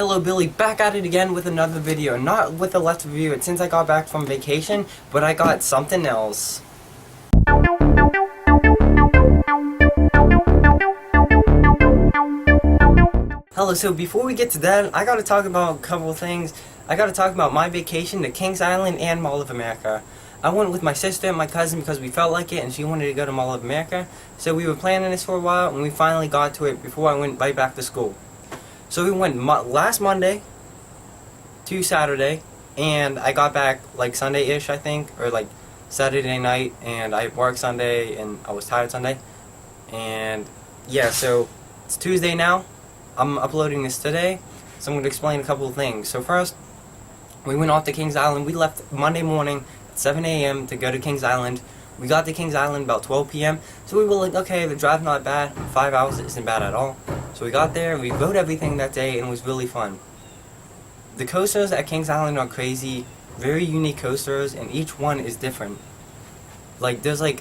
Hello Billy, back at it again with another video. Not with the Let's Review it since I got back from vacation, but I got something else. Hello, so before we get to that, I gotta talk about a couple of things. I gotta talk about my vacation to Kings Island and Mall of America. I went with my sister and my cousin because we felt like it and she wanted to go to Mall of America. So we were planning this for a while and we finally got to it before I went right back to school. So we went last Monday to Saturday, and I got back like Sunday-ish, I think, or like Saturday night, and I worked Sunday, and I was tired Sunday. And yeah, so it's Tuesday now. I'm uploading this today, so I'm going to explain a couple of things. So first, we went off to Kings Island. We left Monday morning at 7 a.m. to go to Kings Island. We got to Kings Island about 12 p.m. So we were like, okay, the drive's not bad. 5 hours isn't bad at all. So we got there, we rode everything that day, and it was really fun. The coasters at Kings Island are crazy, very unique coasters, and each one is different. Like, there's a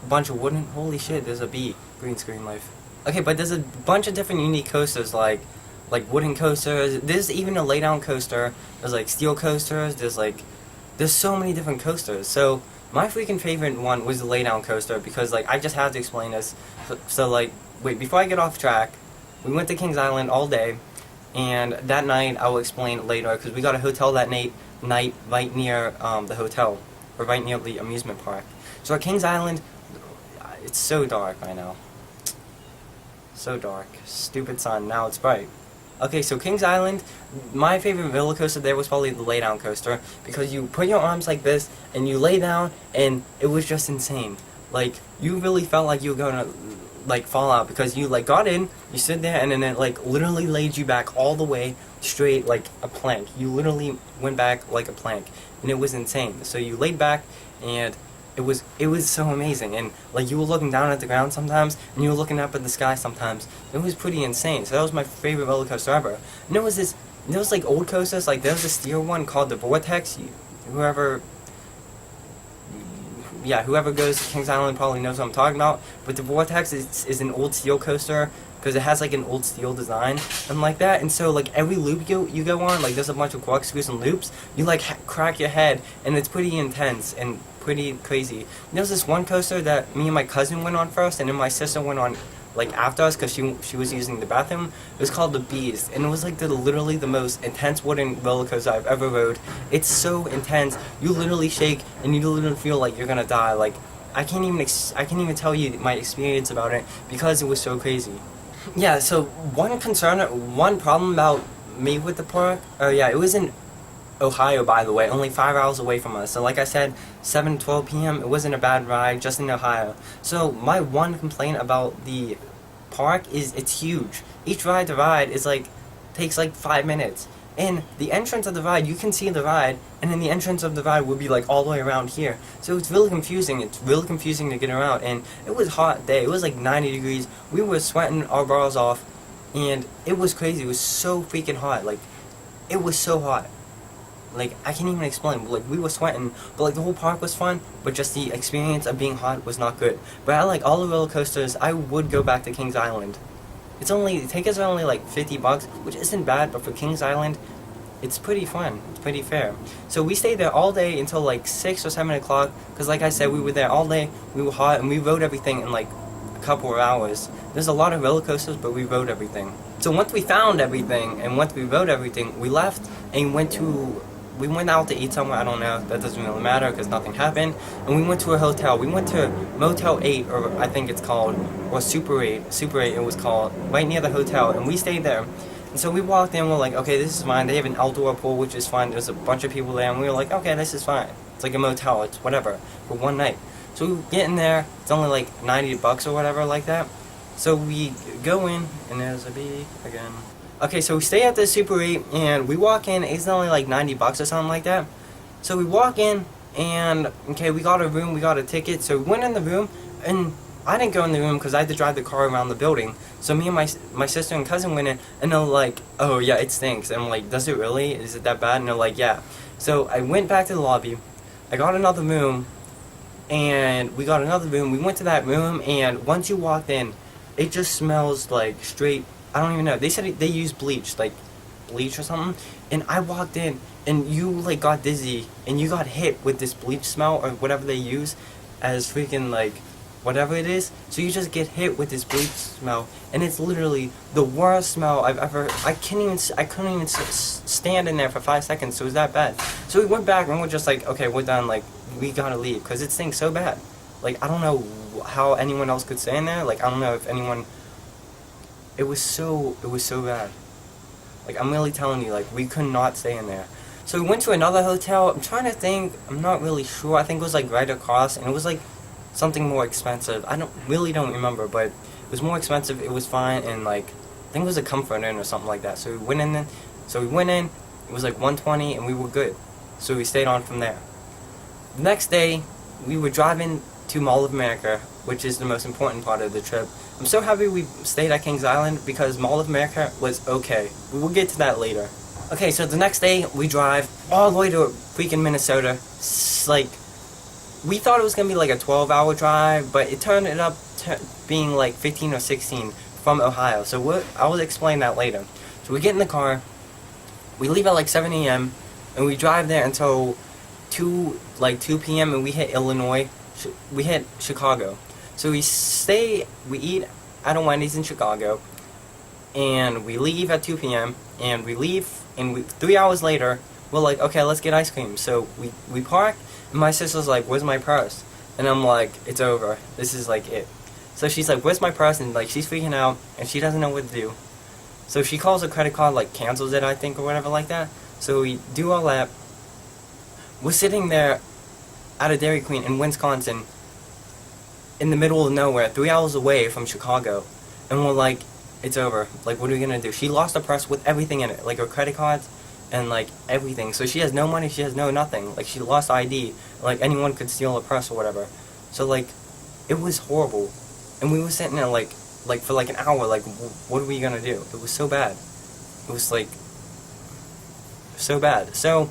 bunch of wooden, holy shit, there's a bee, green screen life. Okay, but there's a bunch of different unique coasters, like wooden coasters, there's even a lay-down coaster, there's like steel coasters, there's so many different coasters. So, my freaking favorite one was the lay-down coaster, because like, I just had to explain this, so like, wait, before I get off track, we went to Kings Island all day, and that night, I will explain later, because we got a hotel that night right near the hotel, or right near the amusement park. So at Kings Island, it's so dark right now. So dark. Stupid sun, now it's bright. Okay, so Kings Island, my favorite roller coaster there was probably the lay-down coaster, because you put your arms like this, and you lay down, and it was just insane. Like, you really felt like you were gonna like fall out, because you like got in, you stood there, and then it like literally laid you back all the way straight like a plank. You literally went back like a plank, and it was insane. So you laid back, and it was so amazing, and like you were looking down at the ground sometimes, and you were looking up at the sky sometimes. It was pretty insane. So that was my favorite roller coaster ever. And there was like old coasters, like there was a steel one called the Vortex. Whoever goes to Kings Island probably knows what I'm talking about. But the Vortex is an old steel coaster, because it has like an old steel design and like that. And so like every loop you go on, like there's a bunch of corkscrews and loops, you like crack your head, and it's pretty intense and pretty crazy. And there's this one coaster that me and my cousin went on first, and then my sister went on like after us, because she was using the bathroom. It was called the Beast, and it was like literally the most intense wooden roller coaster I've ever rode. It's so intense, you literally shake and you literally feel like you're gonna die. Like I can't even tell you my experience about it, because it was so crazy. Yeah, so one problem about me with the park, it was in Ohio, by the way, only 5 hours away from us. So like I said, 7 to 12 p.m., it wasn't a bad ride, just in Ohio. So my one complaint about the park is it's huge. Each ride to ride is takes like 5 minutes. And the entrance of the ride, you can see the ride, and then the entrance of the ride would be like all the way around here. So it's really confusing. It's really confusing to get around. And it was a hot day. It was like 90 degrees. We were sweating our bras off, and it was crazy. It was so freaking hot. Like, it was so hot. Like, I can't even explain, but like, we were sweating, but like, the whole park was fun, but just the experience of being hot was not good. But I like all the roller coasters. I would go back to Kings Island. Tickets are only like $50, which isn't bad, but for Kings Island, it's pretty fun. It's pretty fair. So we stayed there all day until like 6 or 7 o'clock, because like I said, we were there all day, we were hot, and we rode everything in like a couple of hours. There's a lot of roller coasters, but we rode everything. So once we found everything, and once we rode everything, we left, and we went out to eat somewhere. I don't know, that doesn't really matter, because nothing happened. And we went to a hotel. We went to Motel 8, or I think it's called, or Super 8 it was called, right near the hotel, and we stayed there. And so we walked in, we're like, okay, this is fine. They have an outdoor pool, which is fine. There's a bunch of people there, and we were like, okay, this is fine. It's like a motel, it's whatever, for one night. So we get in there, it's only like $90 or whatever like that. So we go in, and there's a bee again. Okay, so we stay at the Super 8, and we walk in, it's only like $90 or something like that. So we walk in, and, okay, we got a room, we got a ticket, so we went in the room, and I didn't go in the room because I had to drive the car around the building. So me and my sister and cousin went in, and they're like, oh yeah, it stinks. And I'm like, does it really? Is it that bad? And they're like, yeah. So I went back to the lobby, I got another room, and we went to that room, and once you walked in, it just smells like straight I don't even know. They said they used bleach, like bleach or something. And I walked in, and you like got dizzy, and you got hit with this bleach smell or whatever they use, as freaking like whatever it is. So you just get hit with this bleach smell, and it's literally the worst smell I've ever. I couldn't even stand in there for 5 seconds. So it was that bad. So we went back and we're just like, okay, we're done. Like we gotta leave because it stinks so bad. Like I don't know how anyone else could stay in there. Like I don't know if anyone. It was so bad. Like I'm really telling you, like we could not stay in there. So we went to another hotel. I'm trying to think. I'm not really sure. I think it was like right across, and it was like something more expensive. I don't remember, but it was more expensive. It was fine, and like I think it was a Comfort Inn or something like that. So we went in. It was like 120, and we were good. So we stayed on from there. The next day, we were driving to Mall of America, which is the most important part of the trip. I'm so happy we stayed at Kings Island because Mall of America was okay. We will get to that later. Okay, so the next day we drive all the way to freaking Minnesota. Like, we thought it was gonna be like a 12-hour drive, but it turned it up to being like 15 or 16 from Ohio. So I will explain that later. So we get in the car, we leave at like 7 a.m. and we drive there until 2 p.m. and we hit Illinois. We hit Chicago. So we eat at a Wendy's in Chicago, and we leave at 2 p.m. and we leave, and 3 hours later, we're like, okay, let's get ice cream. So we park, and my sister's like, where's my purse? And I'm like, it's over. This is like it. So she's like, where's my purse? And like, she's freaking out, and she doesn't know what to do. So she calls her credit card, like cancels it, I think, or whatever like that. So we do all that. We're sitting there at a Dairy Queen in Wisconsin, in the middle of nowhere, 3 hours away from Chicago, and we're like, it's over. Like, what are we gonna do? She lost her purse with everything in it, like her credit cards and like everything. So she has no money, she has no nothing. Like she lost ID. Like anyone could steal her purse or whatever. So like, it was horrible, and we were sitting there like for like an hour. Like, what are we gonna do? It was so bad. It was like so bad. So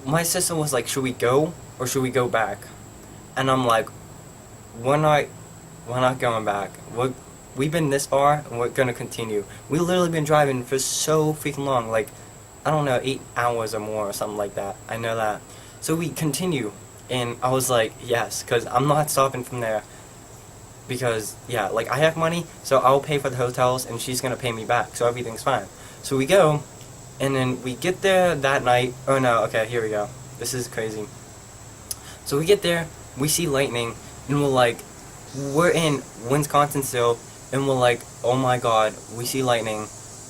my sister was like, should we go or should we go back? And I'm like, we're not going back. We've been this far, and we're gonna continue. We've literally been driving for so freaking long, like, I don't know, 8 hours or more or something like that. I know that. So we continue, and I was like, yes, because I'm not stopping from there. Because, yeah, like, I have money, so I'll pay for the hotels, and she's gonna pay me back, so everything's fine. So we go, and then we get there that night. Oh no, okay, here we go. This is crazy. So we get there, we see lightning, and we're in Wisconsin still, and we're like, oh my god, we see lightning.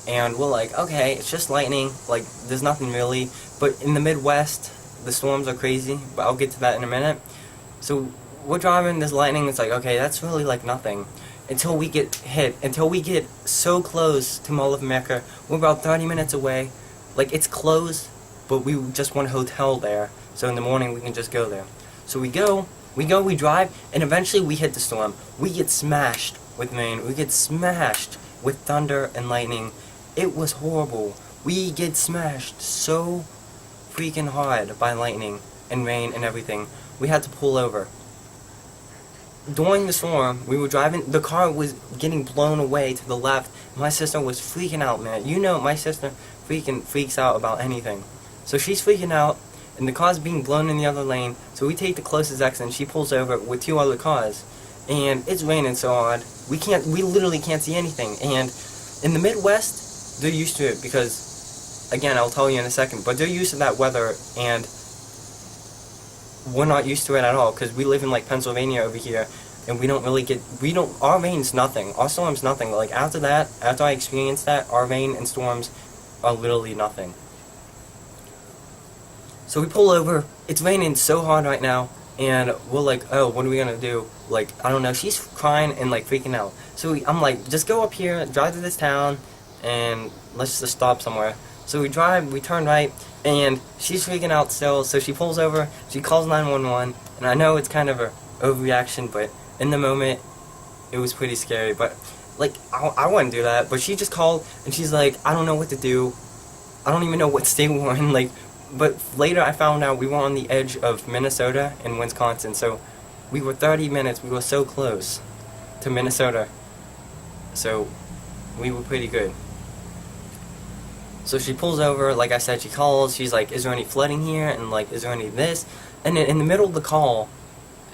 And we're like, okay, it's just lightning, like, there's nothing really. But in the Midwest, the storms are crazy, but I'll get to that in a minute. So we're driving, there's lightning, it's like, okay, that's really like nothing. Until we get hit, until we get so close to Mall of America. We're about 30 minutes away. Like, it's closed, but we just want a hotel there, so in the morning we can just go there. So we drive, and eventually we hit the storm. We get smashed with rain. We get smashed with thunder and lightning. It was horrible. We get smashed so freaking hard by lightning and rain and everything. We had to pull over. During the storm, we were driving, the car was getting blown away to the left. My sister was freaking out, man. You know, my sister freaks out about anything. So she's freaking out, and the car's being blown in the other lane. So we take the closest exit, and she pulls over with 2 other cars. And it's raining so hard, we literally can't see anything. And in the Midwest, they're used to it because, again, I'll tell you in a second, but they're used to that weather, and we're not used to it at all, because we live in like Pennsylvania over here, and we don't really get, our rain's nothing, our storm's nothing. Like after I experienced that, our rain and storms are literally nothing. So we pull over, it's raining so hard right now, and we're like, oh, what are we gonna do? Like, I don't know, she's crying and like freaking out. So I'm like, just go up here, drive to this town, and let's just stop somewhere. So we drive, we turn right, and she's freaking out still, so she pulls over, she calls 911, and I know it's kind of a overreaction, but in the moment, it was pretty scary. But like, I wouldn't do that, but she just called, and she's like, I don't know what to do, I don't even know what state we're in, like. But later I found out we were on the edge of Minnesota and Wisconsin, so we were 30 minutes, we were so close to Minnesota. So We were pretty good. So she pulls over, like I said, she calls, she's like, is there any flooding here? And like, is there any this? And then in the middle of the call,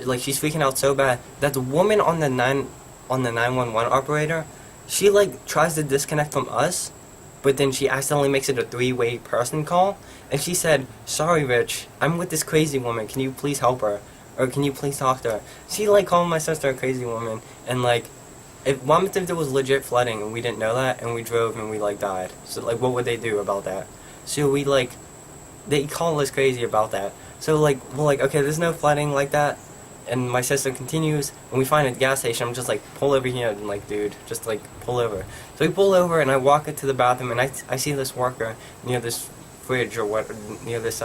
like she's freaking out so bad that the woman on the 911 operator, she like tries to disconnect from us, but then she accidentally makes it a three-way person call, and she said, sorry Rich, I'm with this crazy woman, can you please help her? Or can you please talk to her? She like called my sister a crazy woman, and like, if there was legit flooding and we didn't know that, and we drove and we like died, so like what would they do about that? So we like, they call us crazy about that. So like, we're like, okay, there's no flooding like that. And my sister continues, and we find a gas station. I'm just like, pull over here, and like, dude, just like, pull over. So we pull over, and I walk into the bathroom, and I see this worker near this fridge, or what, near this,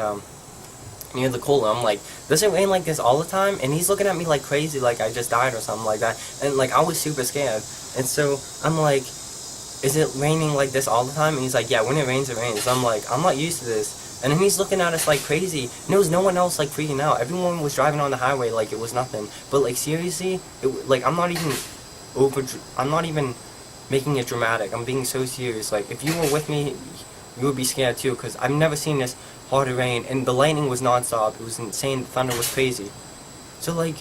near the cooler. I'm like, does it rain like this all the time? And he's looking at me like crazy, like I just died or something like that. And like, I was super scared. And so I'm like, is it raining like this all the time? And he's like, yeah, when it rains, it rains. I'm like, I'm not used to this. And then he's looking at us like crazy. And there was no one else like freaking out. Everyone was driving on the highway like it was nothing. But like seriously, like I'm not even making it dramatic. I'm being so serious. Like if you were with me, you would be scared too, because I've never seen this hard rain. And the lightning was nonstop. It was insane. The thunder was crazy. So like,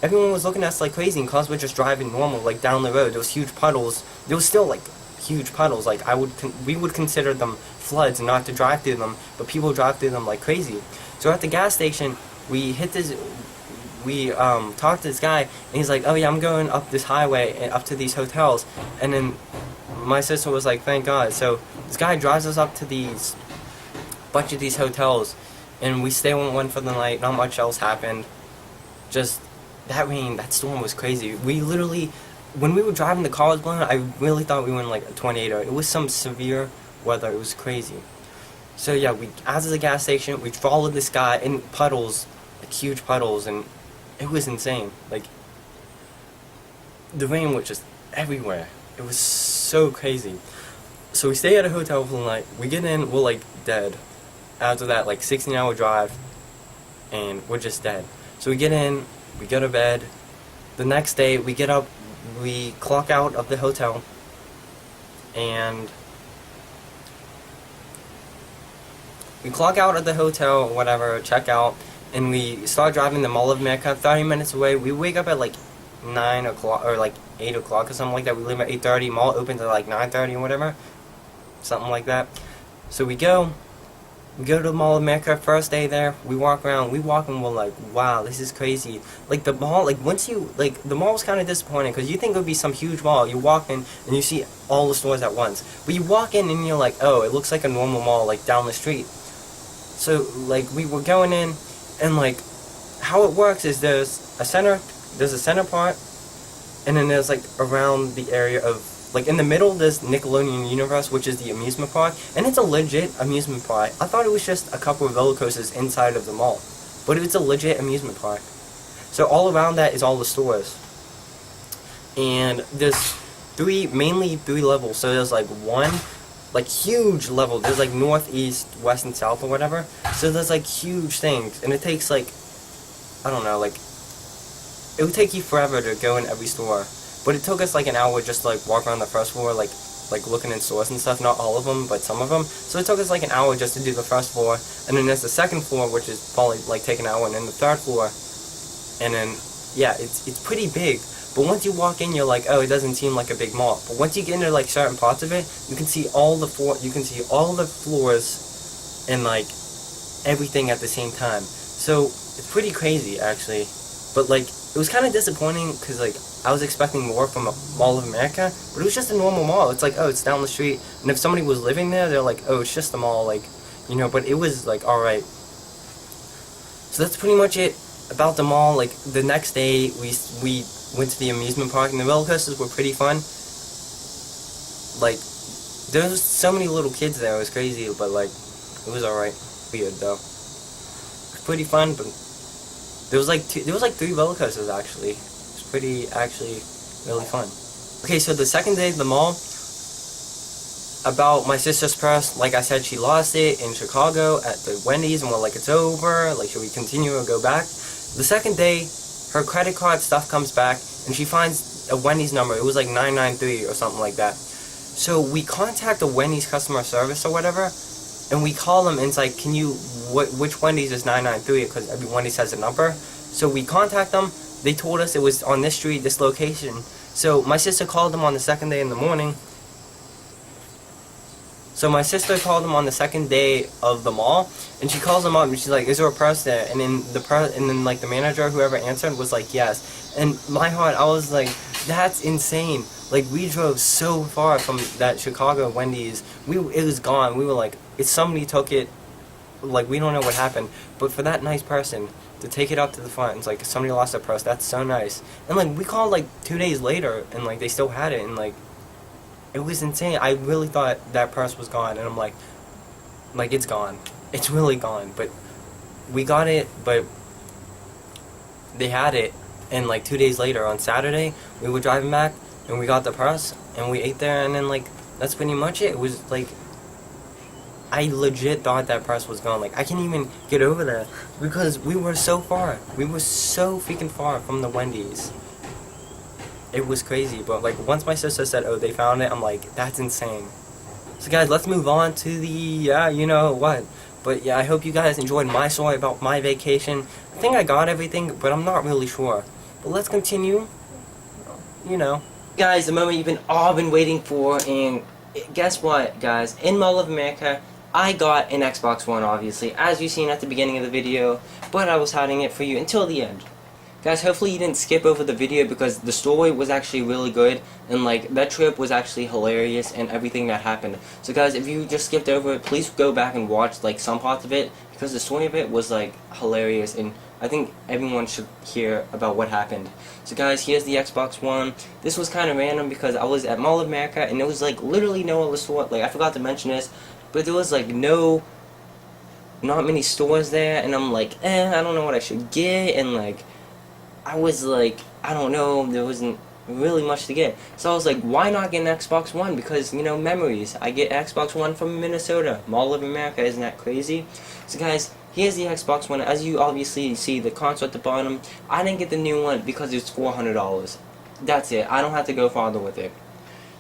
everyone was looking at us like crazy, and cars were just driving normal, like down the road. There was huge puddles. There was still like huge puddles. Like we would consider them floods and not to drive through them, but people drive through them like crazy. So at the gas station, we talked to this guy, and he's like, oh yeah, I'm going up this highway and up to these hotels. And then my sister was like, thank God. So this guy drives us up to these bunch of these hotels, and we stay on one for the night. Not much else happened. Just that rain, that storm was crazy. We literally, when we were driving, the car was blowing. I really thought we were in like a tornado. It was some severe weather. It was crazy. So yeah, we out of the gas station, we followed this guy in puddles, like huge puddles, and it was insane. Like the rain was just everywhere. It was so crazy. So we stay at a hotel for the night. We get in, we're like dead. After that like 16-hour drive, and we're just dead. So we get in, we go to bed. The next day we get up, we clock out of the hotel, and we clock out of the hotel, whatever, check out, and we start driving the Mall of America, 30 minutes away. We wake up at like 9 o'clock, or like 8 o'clock or something like that. We leave at 8:30, mall opens at like 9:30 or whatever, something like that. So we go to the Mall of America, first day there, we walk around, and we're like, wow, this is crazy. Like the mall, like once you, like the mall was kind of disappointing, because you think it would be some huge mall. You walk in, and you see all the stores at once. But you walk in, and you're like, oh, it looks like a normal mall, like down the street. So, like, we were going in, and, like, how it works is there's a center part, and then there's, like, around the area of, like, in the middle, there's Nickelodeon Universe, which is the amusement park, and it's a legit amusement park. I thought it was just a couple of roller coasters inside of the mall, but it's a legit amusement park. So all around that is all the stores. And there's mainly three levels, so there's, like, one like huge level. There's like north, east, west, and south or whatever. So there's like huge things, and it takes like, I don't know, like it would take you forever to go in every store. But it took us like an hour just to like walk around the first floor, like looking in stores and stuff. Not all of them, but some of them. So it took us like an hour just to do the first floor, and then there's the second floor, which is probably like take an hour, and then the third floor, and then yeah, it's pretty big. But once you walk in, you're like, oh, it doesn't seem like a big mall. But once you get into like certain parts of it, you can see all the floors and like everything at the same time. So it's pretty crazy actually. But like it was kind of disappointing, because like I was expecting more from a Mall of America, but it was just a normal mall. It's like, oh, it's down the street, and if somebody was living there, they're like, oh, it's just a mall, like, you know. But it was like all right. So that's pretty much it about the mall. Like the next day, we went to the amusement park, and the roller coasters were pretty fun. Like, there was so many little kids there, it was crazy, but like, it was alright. Weird though. It was pretty fun, but there was like 3 roller coasters actually. It was pretty, actually, really fun. Okay, so the second day of the mall, about my sister's purse, like I said, she lost it in Chicago at the Wendy's, and we're like, it's over, like, should we continue or go back? The second day, her credit card stuff comes back, and she finds a Wendy's number. It was like 993 or something like that. So we contact the Wendy's customer service or whatever, and we call them and it's like, can you, which Wendy's is 993, because every Wendy's has a number. So we contact them. They told us it was on this street, this location. So my sister called them on the second day in the morning. So my sister called them on the second day of the mall, and she calls them up and she's like, "Is there a press there?" And then like the manager, whoever answered, was like, "Yes." And my heart, I was like, "That's insane!" Like, we drove so far from that Chicago Wendy's. It was gone. We were like, if somebody took it, like, we don't know what happened. But for that nice person to take it up to the front, it's like somebody lost their purse. That's so nice. And like, we called like 2 days later, and like they still had it, and like, it was insane. I really thought that purse was gone, and I'm like it's gone. It's really gone. But we got it, but they had it, and like 2 days later, on Saturday, we were driving back, and we got the purse, and we ate there, and then like, that's pretty much it. It was like, I legit thought that purse was gone. Like, I can't even get over there, because we were so far. We were so freaking far from the Wendy's. It was crazy, but like, once my sister said, "Oh, they found it," I'm like, that's insane. So guys, let's move on to the, you know what. But yeah, I hope you guys enjoyed my story about my vacation. I think I got everything, but I'm not really sure. But let's continue, you know. Guys, the moment you've all been waiting for, and guess what, guys? In Mall of America, I got an Xbox One, obviously, as you've seen at the beginning of the video, but I was hiding it for you until the end. Guys, hopefully you didn't skip over the video, because the story was actually really good, and like, that trip was actually hilarious, and everything that happened. So guys, if you just skipped over it, please go back and watch like some parts of it, because the story of it was like hilarious, and I think everyone should hear about what happened. So guys, here's the Xbox One. This was kind of random because I was at Mall of America, and there was like literally no other store. Like, I forgot to mention this, but there was like not many stores there, and I'm like, I don't know what I should get, and like, I was like, I don't know, there wasn't really much to get. So I was like, why not get an Xbox One? Because, you know, memories. I get Xbox One from Minnesota. Mall of America, isn't that crazy? So guys, here's the Xbox One. As you obviously see, the console at the bottom. I didn't get the new one because it's $400. That's it. I don't have to go farther with it.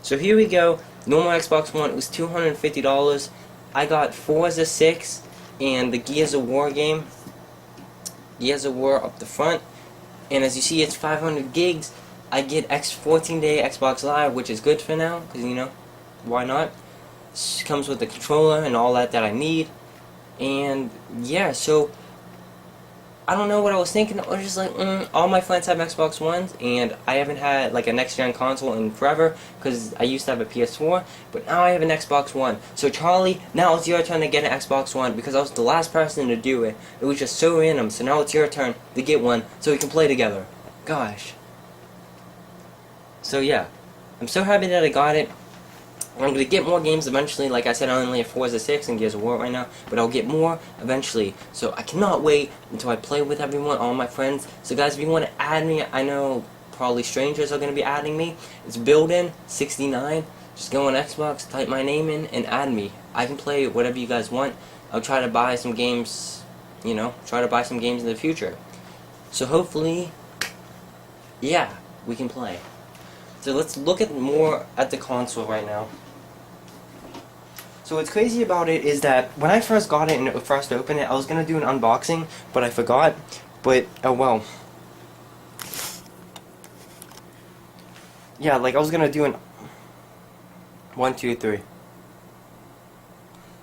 So here we go. Normal Xbox One, it was $250. I got Forza 6 and the Gears of War game. Gears of War up the front. And as you see, it's 500 gigs. I get 14-day Xbox Live, which is good for now, because, you know, why not? It comes with the controller and all that I need. And, yeah, so, I don't know what I was thinking. I was just like, all my friends have Xbox Ones, and I haven't had, like, a next-gen console in forever, because I used to have a PS4, but now I have an Xbox One. So, Charlie, now it's your turn to get an Xbox One, because I was the last person to do it. It was just so random, so now it's your turn to get one, so we can play together. Gosh. So, yeah. I'm so happy that I got it. I'm going to get more games eventually. Like I said, I only have Forza 6 and Gears of War right now, but I'll get more eventually. So I cannot wait until I play with everyone, all my friends. So guys, if you want to add me, I know probably strangers are going to be adding me. It's built-in69. Just go on Xbox, type my name in, and add me. I can play whatever you guys want. I'll try to buy some games, you know, try to buy some games in the future. So hopefully, yeah, we can play. So let's look at more at the console right now. So what's crazy about it is that when I first got it and first opened it, I was going to do an unboxing, but I forgot. But, oh well. Yeah, like I was going to do an... 1, 2, 3.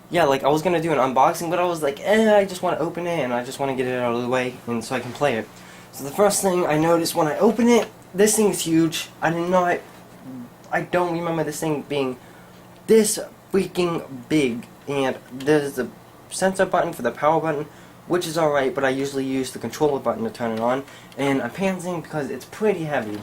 Yeah, like I was going to do an unboxing, but I was like, I just want to open it and I just want to get it out of the way and so I can play it. So the first thing I noticed when I open it, this thing is huge. I don't remember this thing being this freaking big, and there's the sensor button for the power button, which is alright, but I usually use the controller button to turn it on, and I'm panicking because it's pretty heavy.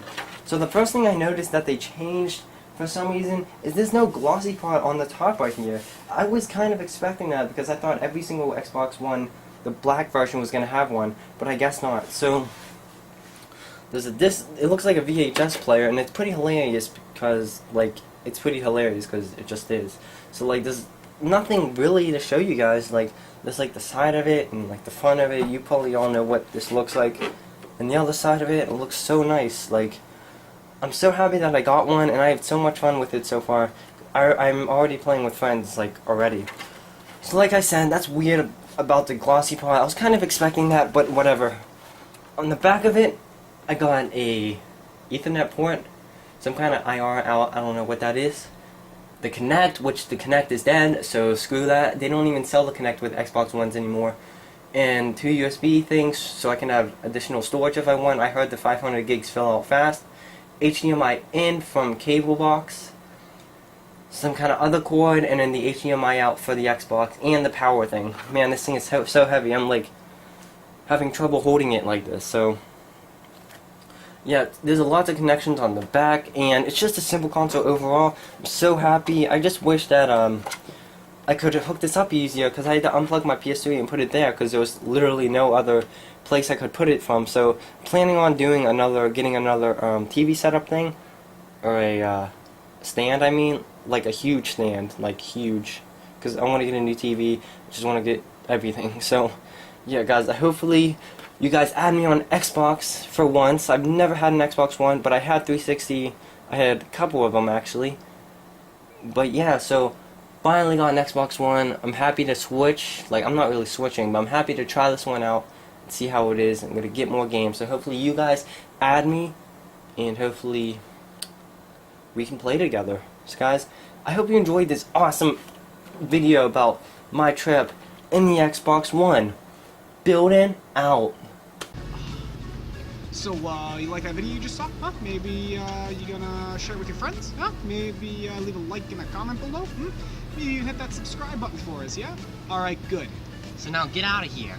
So the first thing I noticed that they changed for some reason is there's no glossy part on the top right here. I was kind of expecting that because I thought every single Xbox One, the black version, was going to have one, but I guess not. So there's it looks like a VHS player, and it's pretty hilarious because, like, it just is. So, like, there's nothing really to show you guys. Like, there's, like, the side of it and, like, the front of it. You probably all know what this looks like. And the other side of it looks so nice. Like, I'm so happy that I got one, and I had so much fun with it so far. I'm already playing with friends, like, already. So like I said, that's weird about the glossy part. I was kind of expecting that, but whatever. On the back of it, I got a Ethernet port, some kind of IR out, I don't know what that is. The Kinect, which the Kinect is dead, so screw that. They don't even sell the Kinect with Xbox Ones anymore. And 2 USB things, so I can have additional storage if I want. I heard the 500 gigs fill out fast. HDMI in from cable box. Some kind of other cord, and then the HDMI out for the Xbox, and the power thing. Man, this thing is so heavy, I'm like having trouble holding it like this, so yeah, there's a lot of connections on the back, and it's just a simple console overall. I'm so happy. I just wish that I could have hooked this up easier, because I had to unplug my PS3 and put it there, because there was literally no other place I could put it from. So planning on doing getting another TV setup thing, or a stand, I mean, like a huge stand, like huge, because I want to get a new TV, just want to get everything. So yeah guys, hopefully you guys add me on Xbox for once. I've never had an Xbox One, but I had 360, I had a couple of them actually. But yeah, so finally got an Xbox One. I'm happy to switch, like I'm not really switching, but I'm happy to try this one out and see how it is. I'm going to get more games, so hopefully you guys add me, and hopefully we can play together. So guys, I hope you enjoyed this awesome video about my trip in the Xbox One. Building out. So, you like that video you just saw? Huh? Maybe, you gonna share it with your friends? Huh? Maybe, leave a like and a comment below? Maybe you hit that subscribe button for us, yeah? Alright, good. So now get out of here.